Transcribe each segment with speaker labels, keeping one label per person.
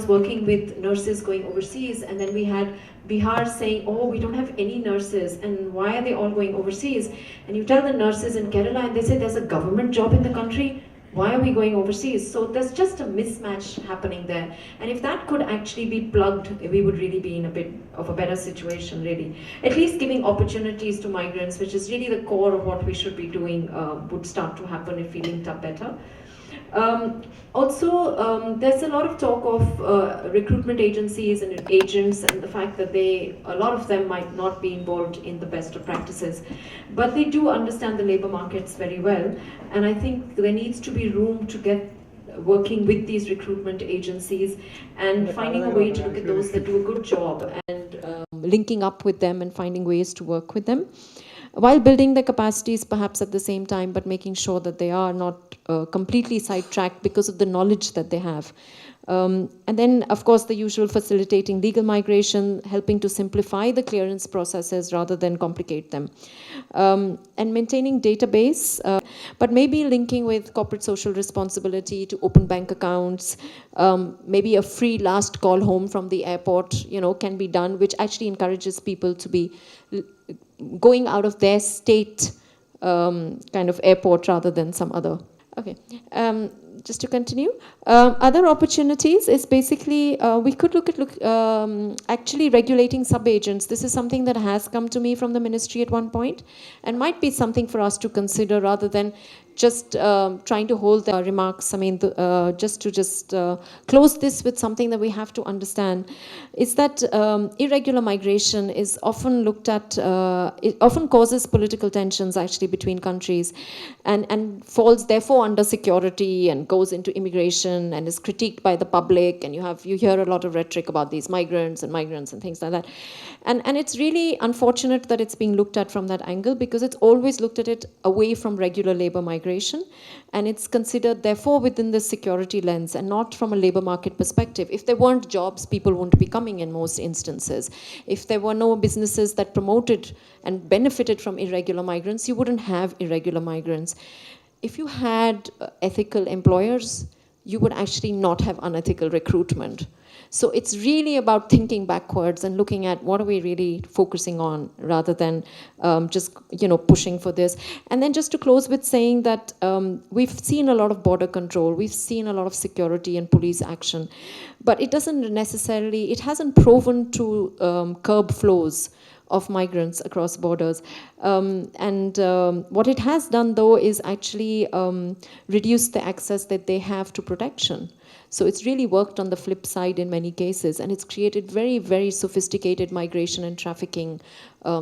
Speaker 1: was working with nurses going overseas, and then we had Bihar saying, oh, we don't have any nurses, and why are they all going overseas? And you tell the nurses in Kerala, and they say there's a government job in the country. Why are we going overseas? So there's just a mismatch happening there. And if that could actually be plugged, we would really be in a bit of a better situation, really. At least giving opportunities to migrants, which is really the core of what we should be doing, would start to happen if we linked up better. There's a lot of talk of recruitment agencies and agents, and the fact that a lot of them might not be involved in the best of practices, but they do understand the labor markets very well, and I think there needs to be room to get working with these recruitment agencies and finding a way to look at those that do a good job, and linking up with them and finding ways to work with them, while building their capacities perhaps at the same time, but making sure that they are not completely sidetracked because of the knowledge that they have. And then, of course, the usual facilitating legal migration, helping to simplify the clearance processes rather than complicate them. And maintaining database, but maybe linking with corporate social responsibility to open bank accounts, maybe a free last call home from the airport, can be done, which actually encourages people to be going out of their state kind of airport rather than some other. Okay, just to continue. Other opportunities is basically, we could look at actually regulating sub-agents. This is something that has come to me from the ministry at one point, and might be something for us to consider rather than just trying to hold the remarks. I mean, just to close this with something that we have to understand is that irregular migration is often looked at, it often causes political tensions actually between countries, and falls therefore under security and goes into immigration and is critiqued by the public, and you hear a lot of rhetoric about these migrants and things like that. And it's really unfortunate that it's being looked at from that angle, because it's always looked at it away from regular labor migration, and it's considered therefore within the security lens and not from a labor market perspective. If there weren't jobs, people wouldn't be coming in most instances. If there were no businesses that promoted and benefited from irregular migrants, you wouldn't have irregular migrants. If you had ethical employers, you would actually not have unethical recruitment. So it's really about thinking backwards and looking at what are we really focusing on, rather than just pushing for this. And then just to close with saying that we've seen a lot of border control, we've seen a lot of security and police action, but it hasn't proven to curb flows of migrants across borders. What it has done, though, is actually reduce the access that they have to protection. So it's really worked on the flip side in many cases, and it's created very, very sophisticated migration and trafficking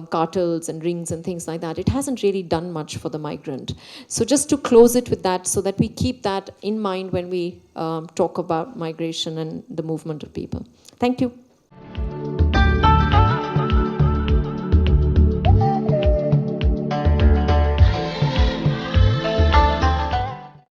Speaker 1: cartels and rings and things like that. It hasn't really done much for the migrant. So just to close it with that, so that we keep that in mind when we talk about migration and the movement of people. Thank you.